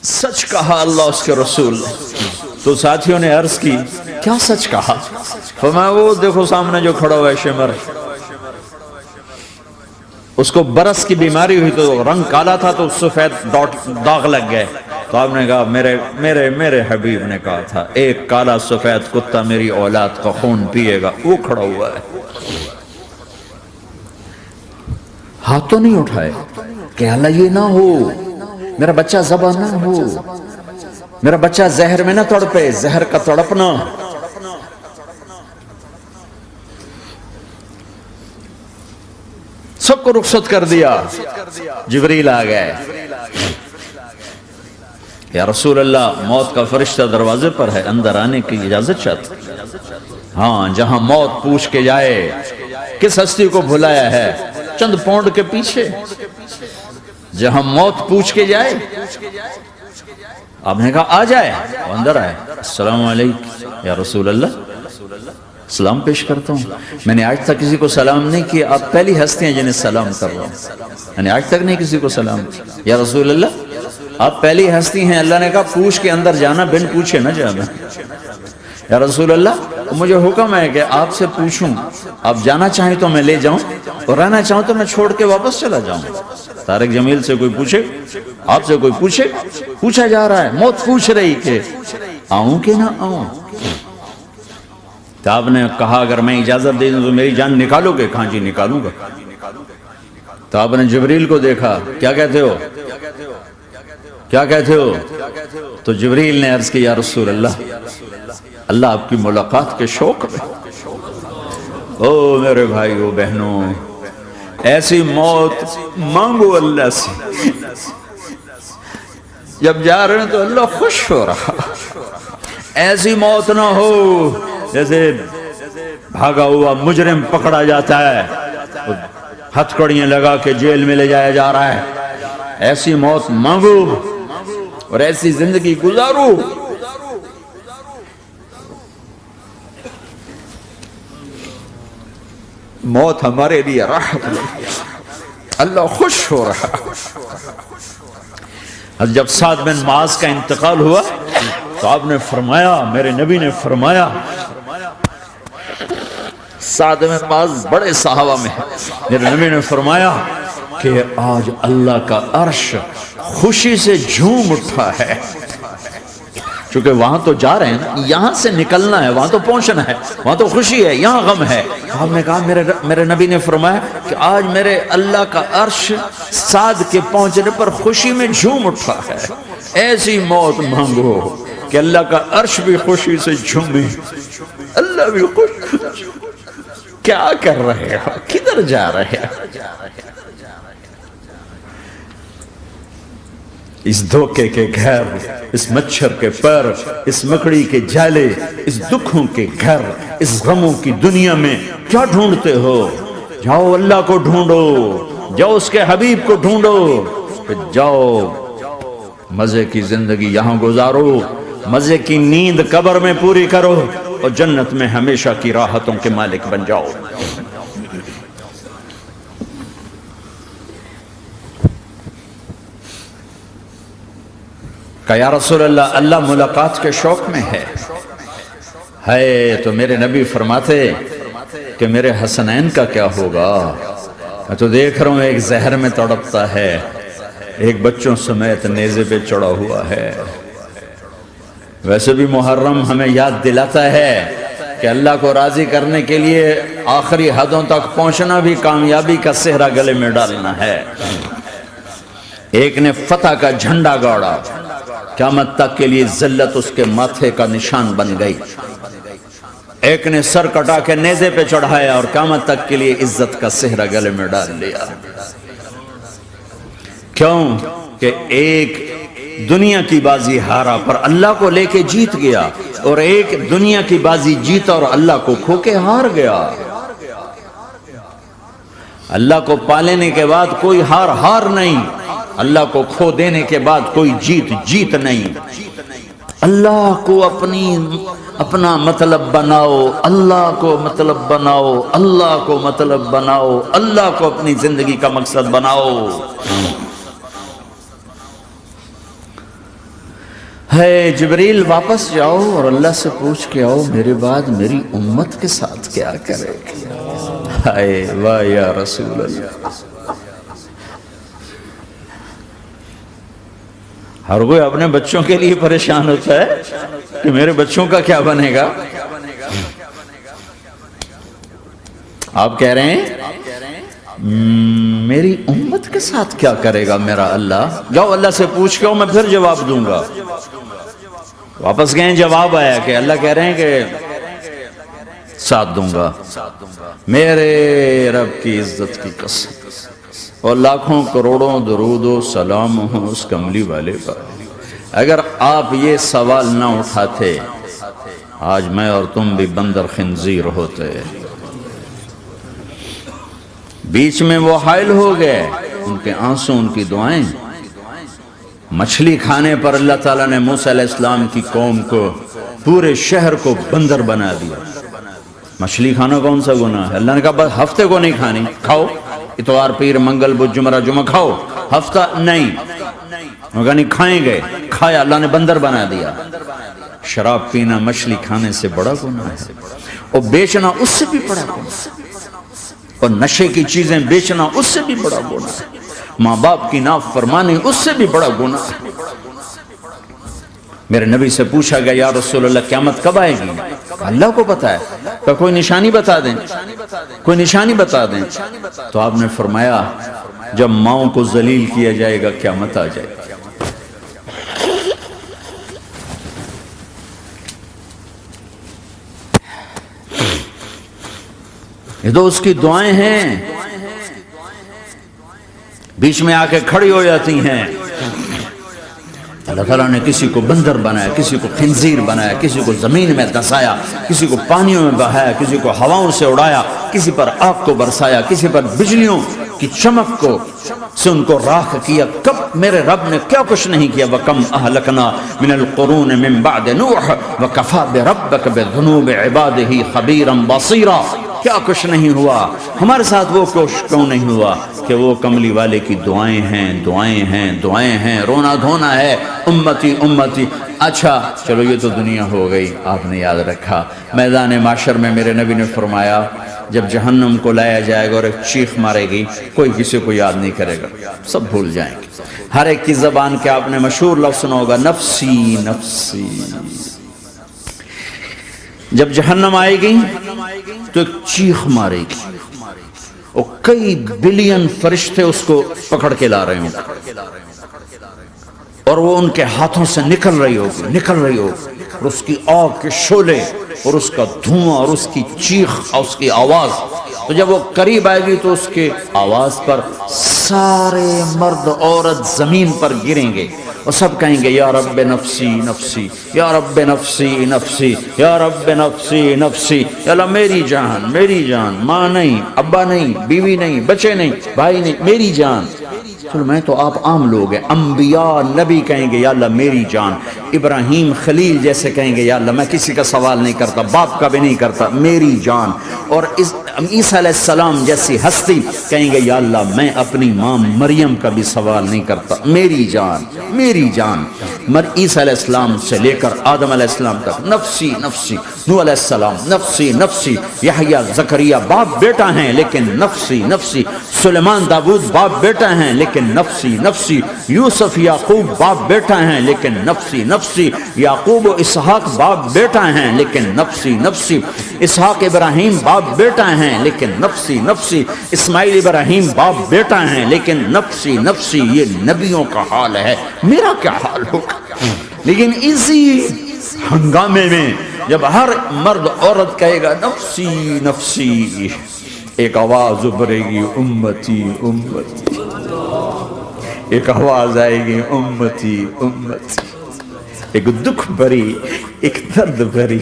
سچ کہا اللہ اس کے رسول نے۔ تو ساتھیوں نے عرض کی کیا سچ کہا؟ فرمایا وہ دیکھو سامنے جو کھڑا ہوا ہے شمر، اس کو برس کی بیماری ہوئی تو رنگ کالا تھا تو سفید داغ لگ گئے، تو آپ نے کہا میرے حبیب نے کہا تھا ایک کالا سفید کتا میری اولاد کا خون پیے گا، وہ کھڑا ہوا ہے۔ ہاتھ تو نہیں اٹھائے کہ اللہ یہ نہ ہو، میرا بچہ ذبح نہ ہو، میرا بچہ زہر میں نہ تڑپے، زہر کا تڑپنا۔ سب کو رخصت کر دیا، جبریل آ گئے، یا رسول اللہ موت کا فرشتہ دروازے پر ہے، اندر آنے کی اجازت چاہتا۔ ہاں، جہاں موت پوچھ کے جائے کس ہستی کو بھلایا ہے، چند پونڈ کے پیچھے جہاں موت پوچھ کے جائے، آپ نے کہا آ جائے، وہ اندر آئے، السلام علیکم یا رسول اللہ، سلام پیش کرتا ہوں، میں نے آج تک کسی کو سلام نہیں کیا، آپ پہلی ہستی ہیں جنہیں سلام کر رہا ہوں، میں نے آج تک نہیں کسی کو سلام کیا، یا رسول اللہ آپ پہلی ہستی ہیں، اللہ نے کہا پوچھ کے اندر جانا، بن پوچھے نہ جانا۔ یا رسول اللہ مجھے حکم ہے کہ آپ سے پوچھوں، آپ جانا چاہیں تو میں لے جاؤں اور رہنا چاہوں تو میں چھوڑ کے واپس چلا جاؤں۔ طارق جمیل سے کوئی پوچھے، آپ سے کوئی پوچھے، پوچھا جا رہا ہے، موت پوچھ رہی کہ آؤں کہ نہ آؤں۔ تو آپ نے کہا اگر میں اجازت دے دوں تو میری جان نکالو گے؟ کہاں جی نکالوں گا۔ تو آپ نے جبریل کو دیکھا، کیا کہتے ہو کیا کہتے ہو؟ تو جبریل نے عرض کی یا رسول اللہ، اللہ آپ کی ملاقات کے شوق میں۔ او میرے بھائیو بہنوں، ایسی موت مانگو اللہ سے، جب جا رہے ہیں تو اللہ خوش ہو رہا۔ ایسی موت نہ ہو جیسے بھاگا ہوا مجرم پکڑا جاتا ہے، ہتھ کڑیاں لگا کے جیل میں لے جایا جا رہا ہے۔ ایسی موت مانگو اور ایسی زندگی گزارو۔ موت ہمارے لیے راحت ہے، اللہ خوش ہو رہا۔ جب سعد بن معاذ کا انتقال ہوا تو آپ نے فرمایا، میرے نبی نے فرمایا، سعد بن معاذ بڑے صحابہ میں ہے، میرے نبی نے فرمایا کہ آج اللہ کا عرش خوشی سے جھوم اٹھا ہے، چونکہ وہاں تو جا رہے ہیں نا، یہاں سے نکلنا ہے، وہاں تو پہنچنا ہے، وہاں تو خوشی ہے، یہاں غم ہے۔ آپ نے کہا میرے نبی نے فرمایا کہ آج میرے اللہ کا عرش سعد کے پہنچنے پر خوشی میں جھوم اٹھا ہے۔ ایسی موت مانگو کہ اللہ کا عرش بھی خوشی سے جھومے، اللہ بھی خوش۔ کیا کر رہے ہو؟ کدھر جا رہے ہو؟ اس دھوکے کے گھر، اس مچھر کے پر، اس مکڑی کے جالے، اس دکھوں کے گھر، اس غموں کی دنیا میں کیا ڈھونڈتے ہو؟ جاؤ اللہ کو ڈھونڈو، جاؤ اس کے حبیب کو ڈھونڈو، پھر جاؤ مزے کی زندگی یہاں گزارو، مزے کی نیند قبر میں پوری کرو اور جنت میں ہمیشہ کی راحتوں کے مالک بن جاؤ۔ کہ یا رسول اللہ، اللہ ملاقات کے شوق میں ہے تو میرے نبی فرماتے کہ میرے حسنین کا کیا ہوگا؟ میں تو دیکھ رہا ہوں ایک زہر میں تڑپتا ہے، ایک بچوں سمیت نیزے پہ چڑھا ہوا ہے۔ ویسے بھی محرم ہمیں یاد دلاتا ہے کہ اللہ کو راضی کرنے کے لیے آخری حدوں تک پہنچنا بھی کامیابی کا صحرا گلے میں ڈالنا ہے۔ ایک نے فتح کا جھنڈا گاڑا، قیامت تک کے لیے ذلت اس کے ماتھے کا نشان بن گئی۔ ایک نے سر کٹا کے نیزے پہ چڑھایا اور قیامت تک کے لیے عزت کا صحرا گلے میں ڈال لیا۔ کیوں کہ ایک دنیا کی بازی ہارا پر اللہ کو لے کے جیت گیا، اور ایک دنیا کی بازی جیتا اور اللہ کو کھو کے ہار گیا۔ اللہ کو پالینے کے بعد کوئی ہار نہیں، اللہ کو کھو دینے کے بعد کوئی جیت نہیں۔ اللہ کو اپنا مطلب بناؤ، اللہ کو مطلب بناؤ، اللہ کو مطلب بناؤ، اللہ کو اپنی زندگی کا مقصد بناؤ۔ ہے جبریل واپس جاؤ اور اللہ سے پوچھ کے آؤ میرے بعد میری امت کے ساتھ کیا کرے گا. ہائے واہ یا رسول اللہ. ہر کوئی اپنے بچوں کے لیے پریشان ہوتا ہے کہ میرے بچوں کا کیا بنے گا. آپ کہہ رہے ہیں میری امت کے ساتھ کیا کرے گا میرا اللہ. جاؤ اللہ سے پوچھ کے آؤ میں پھر جواب دوں گا. واپس گئے جواب آیا کہ اللہ کہہ رہے ہیں کہ ساتھ دوں گا. میرے رب کی عزت کی قسم اور لاکھوں کروڑوں درود و سلام ہوں اس کملی والے پر. اگر آپ یہ سوال نہ اٹھاتے آج میں اور تم بھی بندر خنزیر ہوتے. بیچ میں وہ حائل ہو گئے, ان کے آنسو ان کی دعائیں. مچھلی کھانے پر اللہ تعالیٰ نے موسیٰ علیہ السلام کی قوم کو پورے شہر کو بندر بنا دیا. مچھلی کھانا کون سا گناہ ہے؟ اللہ نے کہا بس ہفتے کو نہیں کھانی, کھاؤ اتوار پیر منگل بدھ جمعہ جمعہ کھاؤ, ہفتہ نہیں. انہوں نے کھائیں گے, کھایا, اللہ نے بندر بنا دیا. شراب پینا مچھلی کھانے سے بڑا گناہ ہے, اور بیچنا اس سے بھی بڑا گناہ ہے, اور نشے کی چیزیں بیچنا اس سے بھی بڑا گناہ ہے, ماں باپ کی نافرمانی اس سے بھی بڑا گناہ ہے. میرے نبی سے پوچھا گیا یا رسول اللہ قیامت کب آئے گی؟ اللہ کو پتا ہے. تو کوئی نشانی بتا دیں, کوئی نشانی بتا دیں. تو آپ نے فرمایا جب ماؤں کو ذلیل کیا جائے گا قیامت آ جائے گی. یہ تو اس کی دعائیں ہیں, بیچ میں آ کے کھڑی ہو جاتی ہیں. اللہ تعالیٰ نے کسی کو بندر بنایا, کسی کو خنزیر بنایا, کسی کو زمین میں دسایا, کسی کو پانیوں میں بہایا, کسی کو ہواؤں سے اڑایا, کسی پر آگ کو برسایا, کسی پر بجلیوں کی چمک کو سے ان کو راکھ کیا. کب میرے رب نے کیا کچھ نہیں کیا. وَكَمْ أَهْلَكْنَا مِنَ الْقُرُونِ مِنْ بَعْدِ نُوحٍ وَكَفَى بِرَبِّكَ بِذُنُوبِ عِبَادِهِ خَبِيرًا بَصِيرًا. کیا کچھ نہیں ہوا ہمارے ساتھ, وہ کچھ کیوں نہیں ہوا کہ وہ کملی والے کی دعائیں ہیں, دعائیں ہیں, دعائیں ہیں, رونا دھونا ہے امتی امتی. اچھا چلو یہ تو دنیا ہو گئی, آپ نے یاد رکھا. میدان معاشر میں میرے نبی نے فرمایا جب جہنم کو لایا جائے گا اور ایک چیخ مارے گی, کوئی کسی کو یاد نہیں کرے گا, سب بھول جائیں گے. ہر ایک کی زبان کے آپ نے مشہور لفظ سنا ہوگا نفسی نفسی. جب جہنم آئے گی تو ایک چیخ مارے گی اور کئی بلین فرشتے اس کو پکڑ کے لا رہے ہوں اور وہ ان کے ہاتھوں سے نکل رہی ہوگی, اور اس کی آگ کے شعلے اور اس کا دھواں اور اس کی چیخ اور اس کی آواز. تو جب وہ قریب آئے گی تو اس کے آواز پر سارے مرد عورت زمین پر گریں گے اور سب کہیں گے یا رب نفسی نفسی, یا رب نفسی نفسی, یا رب نفسی نفسی. یا اللہ میری جان, میری جان, ماں نہیں, ابا نہیں, بیوی نہیں, بچے نہیں, بھائی نہیں, میری جان. چلو میں تو آپ عام لوگ ہیں, انبیاء نبی کہیں گے یا اللہ میری جان. ابراہیم خلیل جیسے کہیں گے یا اللہ میں کسی کا سوال نہیں کرتا, باپ کا بھی نہیں کرتا, میری جان. اور عیسیٰ علیہ السلام جیسی ہستی کہیں گے یا اللہ میں اپنی ماں مریم کا بھی سوال نہیں کرتا, میری جان, میری جان. عیسیٰ علیہ السلام سے لے کر آدم علیہ السلام تک نفسی نفسی. نوح علیہ السلام نفسی نفسی. یحییٰ زکریہ باپ بیٹا ہیں لیکن نفسی نفسی. سلیمان داؤد باپ بیٹا ہیں لیکن نفسی نفسی. یوسف یعقوب باپ بیٹا ہیں لیکن نفسی نفسی. یعقوب و اسحاق باپ بیٹا ہیں لیکن نفسی نفسی. اسحاق ابراہیم باپ بیٹا ہیں لیکن نفسی نفسی. اسماعیل ابراہیم باپ بیٹا ہیں لیکن نفسی نفسی. یہ نبیوں کا حال ہے, میرا کیا حال ہوگا. لیکن اسی ہنگامے میں جب ہر مرد عورت کہے گا نفسی نفسی, ایک آواز ابھرے گی امتی امتی. ایک آواز آئے گی امتی امتی. ایک دکھ بھری, ایک درد بھری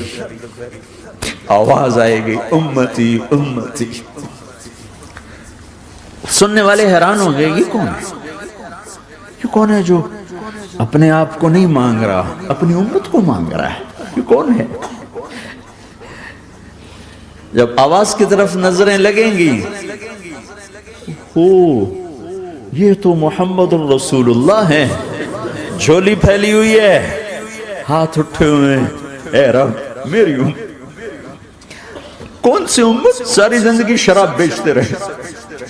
آواز آئے گی امتی امتی. سننے والے حیران ہوں گے یہ کون ہے, یہ کون ہے جو اپنے آپ کو نہیں مانگ رہا, اپنی امت کو مانگ رہا ہے, یہ کون ہے. جب آواز کی طرف نظریں لگیں گی, یہ تو محمد الرسول اللہ ہے, جھولی پھیلی ہوئی ہے, ہاتھ اٹھے ہوئے ہیں، اے رب میری امت، کون سی امت ساری زندگی شراب بیچتے رہے،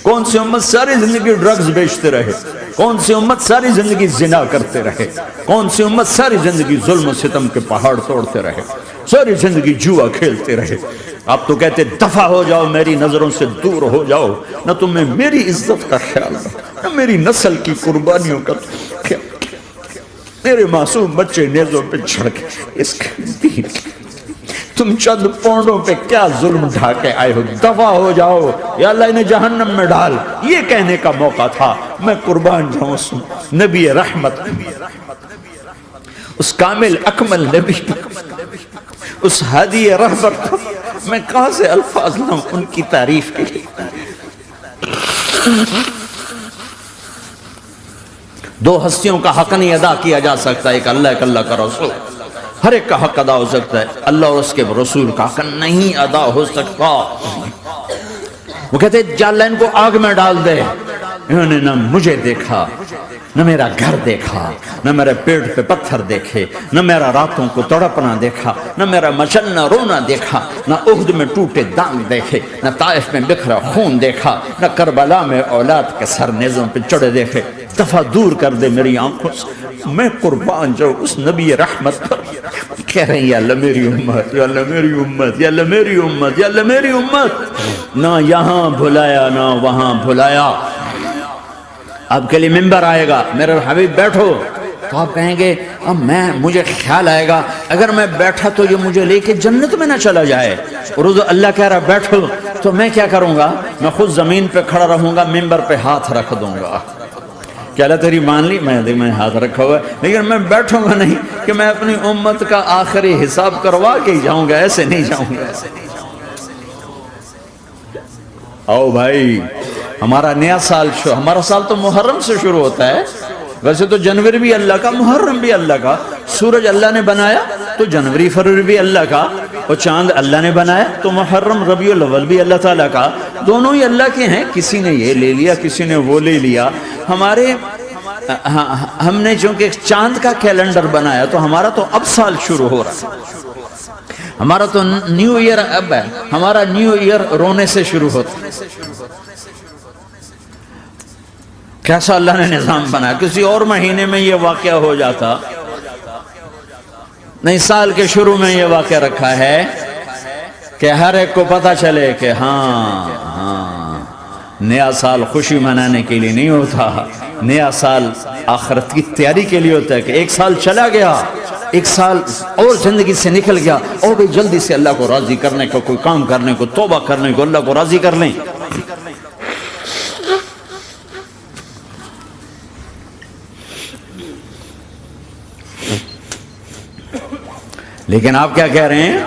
کون سی امت ساری زندگی ڈرگز بیچتے رہے، کون سی امت ساری زندگی زنا کرتے رہے، کون سی امت ساری زندگی ظلم و ستم کے پہاڑ توڑتے رہے، ساری زندگی جوا کھیلتے رہے۔ آپ تو کہتے دفع ہو جاؤ، میری نظروں سے دور ہو جاؤ، نہ تمہیں میری عزت کا خیال نہ میری نسل کی قربانیوں کا خیال، میرے معصوم بچے نیزوں پہ چڑھ کے اس دین تم چند پونڈوں پہ کیا ظلم ڈھا کے آئے ہو، دفع ہو جاؤ یا اللہ انہیں جہنم میں ڈال۔ یہ کہنے کا موقع تھا، میں قربان جاؤں اس نبی رحمت، اس کامل اکمل نبی، اس ہادی رہبر، میں کہاں سے الفاظ لاؤں ان کی تعریف کے لیے۔ دو ہستیوں کا حق نہیں ادا کیا جا سکتا، ایک اللہ، ایک اللہ کا رسول۔ ہر ایک کا حق ادا ہو سکتا ہے، اللہ اور اس کے رسول کا حق نہیں ادا ہو سکتا۔ وہ کہتے جا اللہ ان کو آگ میں ڈال دے، انہوں نے نہ مجھے دیکھا، نہ میرا گھر دیکھا، نہ میرے پیٹ پہ پتھر دیکھے، نہ میرا راتوں کو تڑپنا دیکھا، نہ میرا مچلنا رونا دیکھا، نہ احد میں ٹوٹے دانت دیکھے، نہ طائف میں بکھرا خون دیکھا، نہ کربلا میں اولاد کے سر نیزوں پہ چڑھے دیکھے۔ دفعہ دور کر دے میری آنکھوں سے، میں قربان جاؤں اس نبی رحمت پر۔ کہہ رہے ہیں یا اللہ میری امت، یا اللہ میری امت، یا اللہ میری امت، یا اللہ میری امت، نہ یہاں بھلایا نہ وہاں بھلایا۔ آپ کے لیے ممبر آئے گا، میرے حبیب بیٹھو، تو آپ کہیں گے اب مجھے خیال آئے گا اگر میں بیٹھا تو یہ مجھے لے کے جنت میں نہ چلا جائے، اور اللہ کہہ رہا بیٹھو تو میں کیا کروں گا؟ میں خود زمین پہ کھڑا رہوں گا، ممبر پہ ہاتھ رکھ دوں گا کہ اللہ تیری مان لی، میں ہاتھ رکھا ہوا ہے، لیکن میں بیٹھوں گا نہیں کہ میں اپنی امت کا آخری حساب کروا کے ہی جاؤں گا، ایسے نہیں جاؤں گا۔ آؤ بھائی، ہمارا نیا سال ہمارا سال تو محرم سے شروع ہوتا ہے، ویسے تو جنوری بھی اللہ کا، محرم بھی اللہ کا، سورج اللہ نے بنایا تو جنوری فروری بھی اللہ کا، اور چاند اللہ نے بنایا تو محرم ربیع الاول بھی اللہ تعالیٰ کا، دونوں ہی اللہ کے ہیں۔ کسی نے یہ لے لیا، کسی نے وہ لے لیا۔ ہم نے چونکہ چاند کا کیلنڈر بنایا تو ہمارا تو اب سال شروع ہو رہا ہے، ہمارا تو نیو ایئر اب ہے، ہمارا نیو ایئر رونے سے شروع ہوتا ہے۔ کیسا اللہ نے نظام بنایا، کسی اور مہینے میں یہ واقعہ ہو جاتا، نہیں سال کے شروع میں یہ واقعہ رکھا ہے کہ ہر ایک کو پتا چلے کہ ہاں نیا سال خوشی منانے کے لیے نہیں ہوتا، نیا سال آخرت کی تیاری کے لیے ہوتا ہے کہ ایک سال چلا گیا، ایک سال اور زندگی سے نکل گیا، اور بھی جلدی سے اللہ کو راضی کرنے کو، کوئی کام کرنے کو، توبہ کرنے کو، اللہ کو راضی کر لیں۔ لیکن آپ کیا کہہ رہے ہیں؟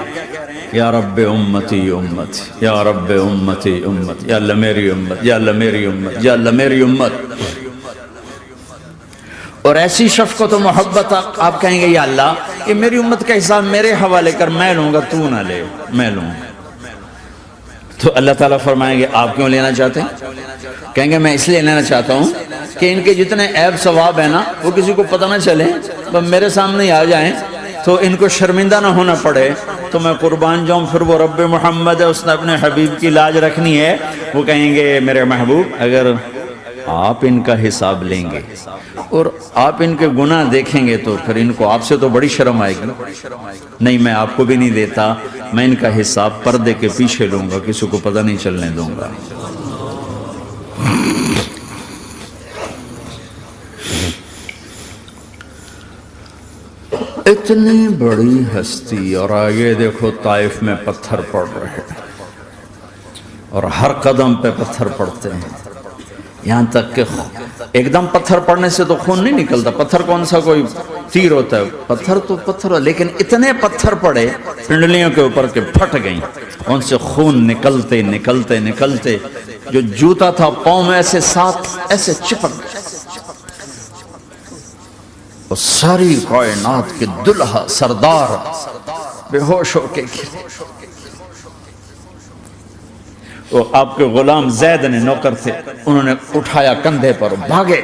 یا رب امتی امت، یا رب امتی امت، یا اللہ میری امت، یا اللہ میری امت، یا اللہ میری امت۔ اور ایسی شفقت و محبت آپ کہیں گے یا اللہ کہ میری امت کا حساب میرے حوالے کر، میں لوں گا، تو نہ لے، میں لوں۔ تو اللہ تعالیٰ فرمائیں گے آپ کیوں لینا چاہتے ہیں؟ کہیں گے میں اس لیے لینا چاہتا ہوں کہ ان کے جتنے عیب ثواب ہیں نا وہ کسی کو پتہ نہ چلے، بس میرے سامنے ہی آ جائیں تو ان کو شرمندہ نہ ہونا پڑے، تو میں قربان جاؤں۔ پھر وہ رب محمد ہے، اس نے اپنے حبیب کی لاج رکھنی ہے، وہ کہیں گے میرے محبوب اگر آپ ان کا حساب لیں گے اور آپ ان کے گناہ دیکھیں گے تو پھر ان کو آپ سے تو بڑی شرم آئے گی، نہیں میں آپ کو بھی نہیں دیتا، میں ان کا حساب پردے کے پیچھے لوں گا، کسی کو پتہ نہیں چلنے دوں گا۔ اتنی بڑی ہستی، اور آگے دیکھو طائف میں پتھر پڑ رہے ہیں، اور ہر قدم پہ پتھر پڑتے ہیں، یہاں تک کہ ایک دم پتھر پڑنے سے تو خون نہیں نکلتا، پتھر کون سا کوئی تیر ہوتا ہے، پتھر تو پتھر، لیکن اتنے پتھر پڑے پنڈلیوں کے اوپر کے پھٹ گئیں، ان سے خون نکلتے نکلتے نکلتے جو جوتا تھا پاؤں میں ایسے ساتھ ایسے چپک گئے، اور ساری کائنات کے دلہا سردار بے ہوش ہو کے گرے۔ وہ آپ کے غلام زید نے نوکر تھے، انہوں نے اٹھایا کندھے پر، بھاگے،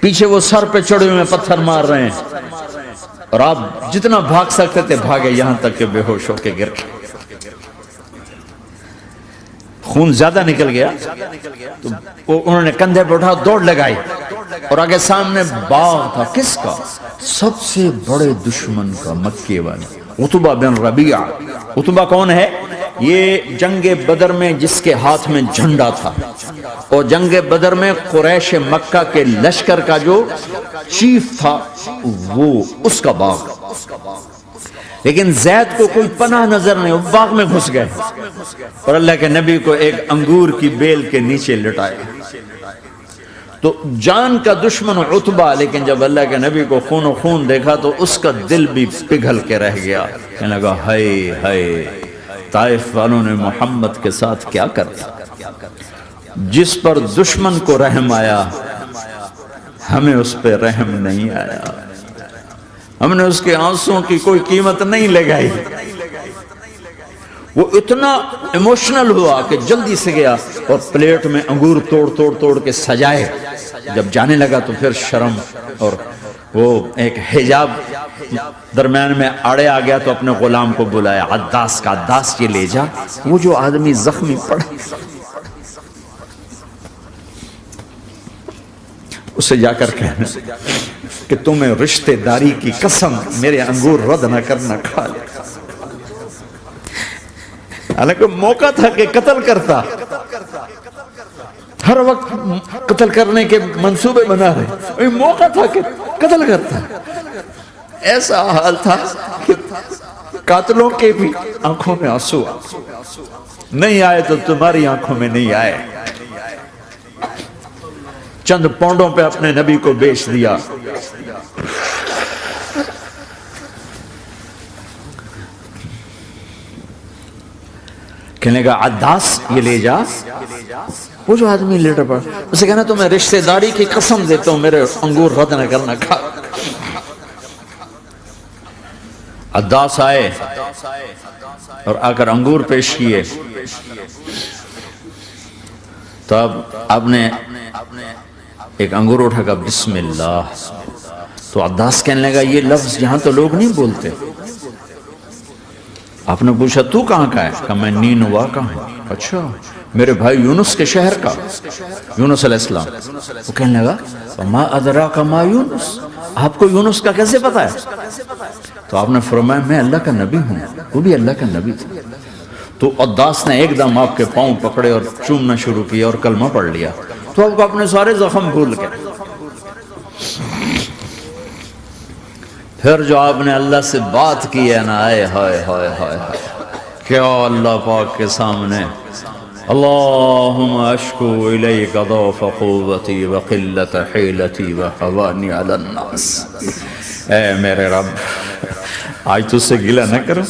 پیچھے وہ سر پہ چڑھے ہوئے پتھر مار رہے ہیں، اور آپ جتنا بھاگ سکتے تھے بھاگے، یہاں تک کہ بے ہوش ہو کے گر گئے۔ خون زیادہ نکل گیا تو انہوں نے کندھے پہ اٹھا دوڑ لگائی، اور آگے سامنے باغ تھا، کس کا؟ سب سے بڑے دشمن کا، مکے والے عتبہ بن ربیعہ۔ عتبہ کون ہے؟ یہ جنگ بدر میں جس کے ہاتھ میں جھنڈا تھا، اور جنگ بدر میں قریش مکہ کے لشکر کا جو چیف تھا وہ اس کا باغ۔ لیکن زید کو کوئی پناہ نظر نہیں، وہ باغ میں گھس گئے اور اللہ کے نبی کو ایک انگور کی بیل کے نیچے لٹائے۔ تو جان کا دشمن عتبہ، لیکن جب اللہ کے نبی کو خون و خون دیکھا تو اس کا دل بھی پگھل کے رہ گیا، کہنے لگا ہائے ہائے، طائف والوں نے محمد کے ساتھ کیا کر دیا۔ جس پر دشمن کو رحم آیا ہمیں اس پہ رحم نہیں آیا، ہم نے اس کے آنسوں کی کوئی قیمت نہیں لگائی۔ وہ اتنا ایموشنل ہوا کہ جلدی سے گیا اور پلیٹ میں انگور توڑ کے سجائے۔ جب جانے لگا تو پھر شرم اور وہ ایک حجاب درمیان میں آڑے آ گیا، تو اپنے غلام کو بلایا، عداس کا، عداس یہ لے جا وہ جو آدمی زخمی پڑا، اسے جا کر کہنا کہ تمہیں رشتہ داری کی قسم میرے انگور رد نہ کرنا، کھا لے۔ حالانکہ موقع تھا کہ قتل کرتا، ہر وقت قتل کرنے کے منصوبے بنا رہے، موقع تھا کہ قتل کرتا۔ ایسا حال تھا کہ قاتلوں کے بھی آنکھوں میں آنسو نہیں آئے تو تمہاری آنکھوں میں نہیں آئے۔ چند پونڈوں پہ اپنے نبی کو بیچ دیا۔ کہنے کا عداس یہ لے جا، وہ جو آدمی لیٹر پڑا، اسے کہنا تمہیں رشتہ داری کی قسم دیتا ہوں میرے انگور رد نہ کرنا، کھا۔ عداس آئے اور آ کر انگور پیش کیے، تو اب آپ نے ایک انگور اٹھا کر بسم اللہ، تو عداس کہنے لگا یہ لفظ یہاں تو لوگ نہیں بولتے۔ آپ نے پوچھا تو کہاں کا ہے؟ کہا میں نینوا کا ہوں۔ اچھا، میرے بھائی یونس کے شہر کا، یونس علیہ السلام۔ وہ کہنے لگا ما ادراک ما یونس، آپ کو یونس کا کیسے پتا ہے؟ تو آپ نے فرمایا میں اللہ کا نبی ہوں، وہ بھی اللہ کا نبی تھا۔ تو عداس نے ایک دم آپ کے پاؤں پکڑے اور چومنا شروع کیا اور کلمہ پڑھ لیا، تو آپ کو اپنے سارے زخم بھول گئے۔ پھر جو آپ نے اللہ سے بات کی ہے نا، آئے ہائے ہائے ہائے، کیا اللہ پاک کے سامنے اللہم اشکو الیک ضعف قوتی وقلت حیلتی وحوانی علی الناس، اے میرے رب آج تجھ سے گلہ نہ کرو،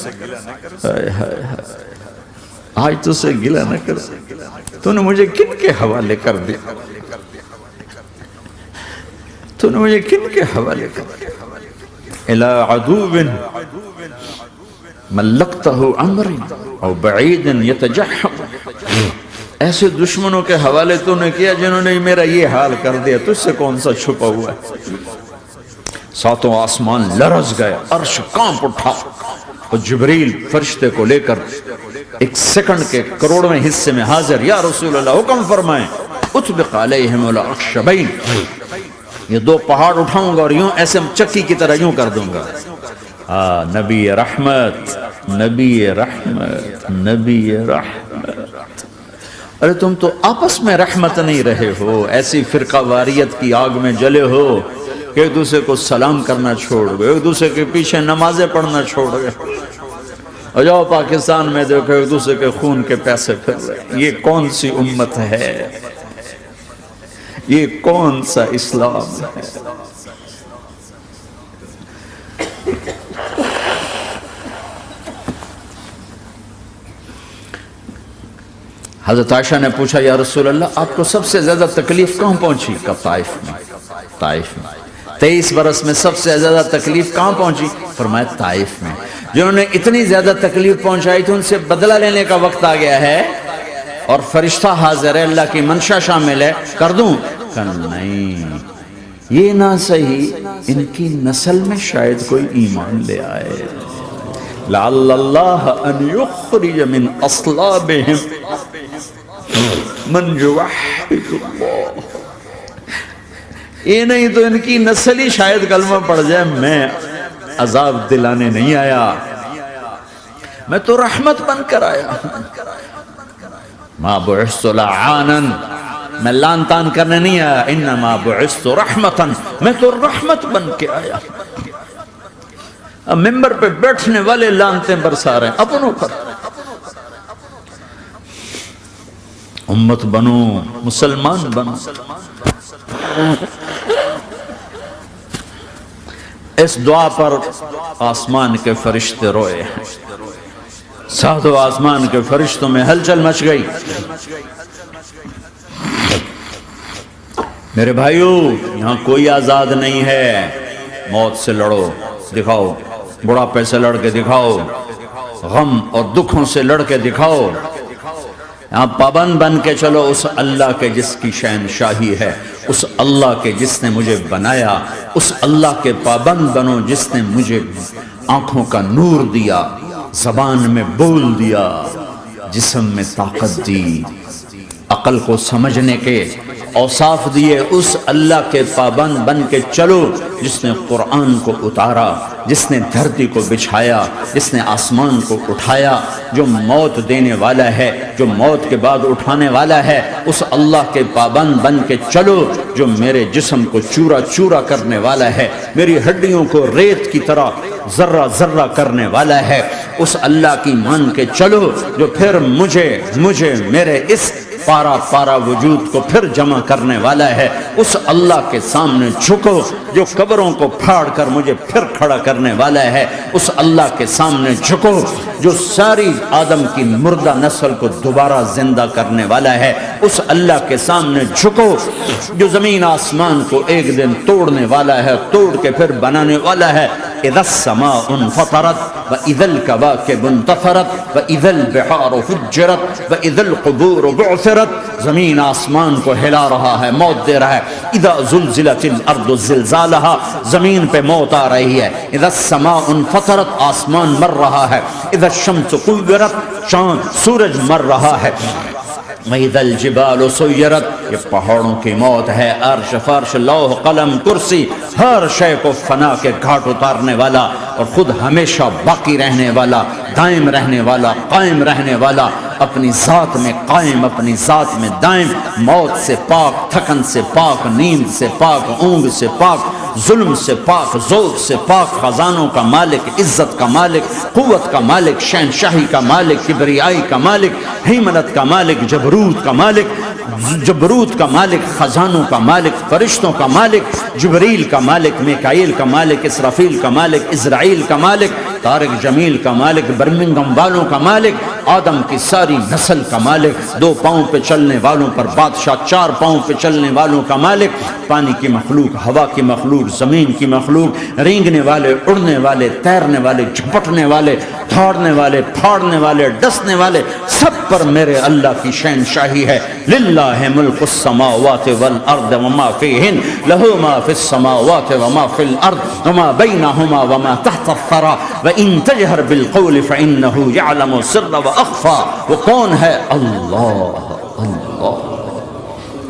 آج تجھ سے گلہ نہ کرو، تو نے مجھے کن کے حوالے کر دیا، تو نے مجھے کن کے حوالے کر دیا، الى عدو ملکتہ عمر او بعید یتجحم، ایسے دشمنوں کے حوالے تو نے کیا جنہوں نے میرا یہ حال کر دیا، تجھ سے کون سا چھپا ہوا ہے۔ ساتوں آسمان لرز گئے، عرش کانپ اٹھا، اور جبریل فرشتے کو لے کر ایک سیکنڈ کے کروڑویں حصے میں حاضر، یا رسول اللہ حکم فرمائیں اطبق علیہم الاخشبین، یہ دو پہاڑ اٹھاؤں گا اور یوں ایسے چکی کی طرح یوں کر دوں گا۔ نبی رحمت، نبی رحمت، نبی رحمت۔ ارے تم تو آپس میں رحمت نہیں رہے ہو، ایسی فرقہ واریت کی آگ میں جلے ہو کہ ایک دوسرے کو سلام کرنا چھوڑ گئے، ایک دوسرے کے پیچھے نمازیں پڑھنا چھوڑ گئے، اور جاؤ پاکستان میں دیکھو ایک دوسرے کے خون کے پیسے پھر رہے۔ یہ کون سی امت ہے؟ یہ کون سا اسلام ہے؟ حضرت عائشہ نے پوچھا یا رسول اللہ آپ کو سب سے زیادہ تکلیف کہاں پہنچی؟ کہا طائف میں، طائف میں۔ 23 برس میں سب سے زیادہ تکلیف کہاں پہنچی؟ فرمایا طائف میں۔ جنہوں نے اتنی زیادہ تکلیف پہنچائی تھی ان سے بدلہ لینے کا وقت آ گیا ہے، اور فرشتہ حاضر ہے، اللہ کی منشا شامل ہے، کر دوں؟ کہ نہیں، یہ نہ صحیح ان کی نسل میں شاید کوئی ایمان لے آئے، لعل اللہ ان یخرج من اصلابہم من یوحد اللہ، یہ نہیں تو ان کی نسل ہی شاید کلمہ پڑھ جائے، میں عذاب دلانے نہیں آیا، میں تو رحمت بن کر آیا، ما بعثت لعانا، میں لان تان کرنے نہیں آیا، انما بعثت رحمتا، میں تو رحمت بن کے آیا۔ اب ممبر پہ بیٹھنے والے لانتیں برسا رہے ہیں اپنوں پر، امت بنو، مسلمان بنو۔ اس دعا پر آسمان کے فرشتے روئے ہیں، ساتوں آسمان کے فرشتوں میں ہلچل مچ گئی۔ میرے بھائیو، یہاں کوئی آزاد نہیں ہے، موت سے لڑو، دکھاؤ، بڑھاپے سے لڑ کے دکھاؤ، غم اور دکھوں سے لڑ کے دکھاؤ، یہاں پابند بن کے چلو اس اللہ کے جس کی شہنشاہی ہے، اس اللہ کے جس نے مجھے بنایا، اس اللہ کے پابند بنو جس نے مجھے آنکھوں کا نور دیا، زبان میں بول دیا، جسم میں طاقت دی، عقل کو سمجھنے کے اوصاف دیے، اس اللہ کے پابند بن کے چلو جس نے قرآن کو اتارا، جس نے دھرتی کو بچھایا، جس نے آسمان کو اٹھایا، جو موت دینے والا ہے، جو موت کے بعد اٹھانے والا ہے، اس اللہ کے پابند بن کے چلو جو میرے جسم کو چورا چورا کرنے والا ہے، میری ہڈیوں کو ریت کی طرح ذرہ ذرہ کرنے والا ہے، اس اللہ کی مان کے چلو جو پھر مجھے میرے اس پارا پارا وجود کو پھر جمع کرنے والا ہے، اس اللہ کے سامنے جھکو جو قبروں کو پھاڑ کر مجھے پھر کھڑا کرنے والا ہے، اس اللہ کے سامنے جھکو جو ساری آدم کی مردہ نسل کو دوبارہ زندہ کرنے والا ہے، اس اللہ کے سامنے جھکو جو زمین آسمان کو ایک دن توڑنے والا ہے، توڑ کے پھر بنانے والا ہے۔ اذا السماء انفطرت واذا الكواكب انتثرت واذا البحار فجرت واذا القبور بعثرت، زمین آسمان کو ہلا رہا ہے، موت دے رہا ہے۔ اذا زلزلت الارض زلزالها، زمین پہ موت آ رہی ہے۔ اذا السماء انفطرت، آسمان مر رہا ہے۔ اذا الشمس كورت، چاند سورج مر رہا ہے۔ وَإِذَا الْجِبَالُ سُيِّرَتْ، یہ پہاڑوں کی موت ہے۔ عرش فرش لوح قلم کرسی، ہر شے کو فنا کے گھاٹ اتارنے والا اور خود ہمیشہ باقی رہنے والا، دائم رہنے والا، قائم رہنے والا، اپنی ذات میں قائم، اپنی ذات میں دائم، موت سے پاک، تھکن سے پاک، نیند سے پاک، اونگ سے پاک، ظلم سے پاک، ذوق سے پاک، خزانوں کا مالک، عزت کا مالک، قوت کا مالک، شہنشاہی کا مالک، کبریائی کا مالک، ہیمنت کا مالک، جبروت کا مالک، خزانوں کا مالک، فرشتوں کا مالک، جبریل کا مالک، میکائیل کا مالک، اسرافیل کا مالک، اسرائیل کا مالک، طارق جمیل کا مالک، برمنگم والوں کا مالک، آدم کی ساری نسل کا مالک، 2 پاؤں پہ چلنے والوں پر بادشاہ، 4 پاؤں پہ چلنے والوں کا مالک، پانی کی مخلوق، ہوا کی مخلوق، زمین کی مخلوق، رینگنے والے، اڑنے والے، تیرنے والے، جھپٹنے والے، دھاڑنے والے، پھاڑنے والے، ڈسنے والے، سب پر میرے اللہ کی شہنشاہی ہے۔ للہ ملک السماوات والارض وما فیہن، لہ ما فی السماوات وما فی الارض وما بینہما وما تحت الثری وان تجہر بالقول فانہ یعلم السر واخفی۔ وہ کون ہے؟ اللہ۔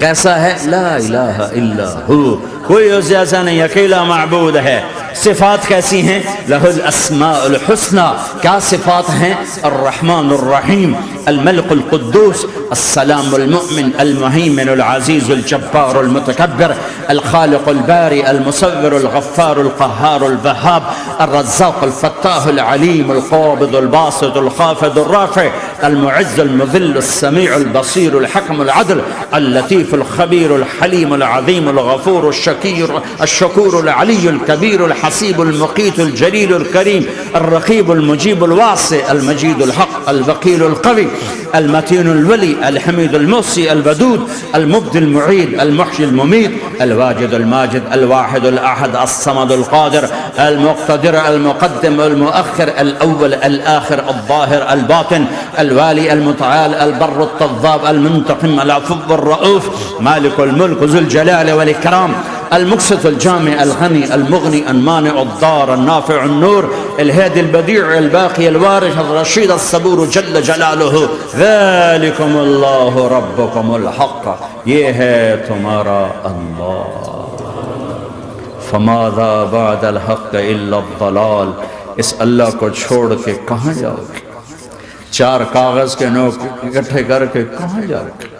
کیسا ہے؟ لا الہ الا ہو، کوئی اس جیسا نہیں، اکیلا معبود ہے۔ صفات کیسی ہیں؟ لہ الاسماء الحسنى، کیا صفات ہیں؟ الرحمن الرحیم، الملک القدوس، السلام المؤمن، المہیمن العزیز الجبار المتکبر، الخالق الباری المصور الغفار القہار الوہاب، الرزاق الفتاح العلیم القابض الباسط الخافض الرافع، المعز المذل السمیع البصیر الحکم العدل، اللطیف الخبیر الحلیم العظیم الغفور الشکور العلی الکبیر الحسیب المقیت الجلیل الکریم، الرقیب المجیب الواسع، المجید الحق، الوکیل القوی، المتین الولی، الحمید المحصی، الودود، المبدی المعید، المحیی الممیت، الواجد الماجد، الواحد الاحد، الصمد القادر، المقتدر، المقدم، المؤخر، الاول، الاخر، الظاهر، الباطن، الوالي، المتعال، البر التضاب، المنتقم، العفو الرؤوف، مالك الملك ذو الجلال والإكرام، المقسط الجامع الغني المغني المانع الضار النافع النور الهادي البديع الباقي الوارث الرشيد الصبور جل جلالہ ذالکم اللہ ربکم الحق، یہ ہے تمہارا اللہ، فماذا بعد الحق الا الضلال، اس اللہ کو چھوڑ کے کہاں جاؤ گے؟ چار کاغذ کے نوٹ اکٹھے کر کے کہاں جاؤ گے؟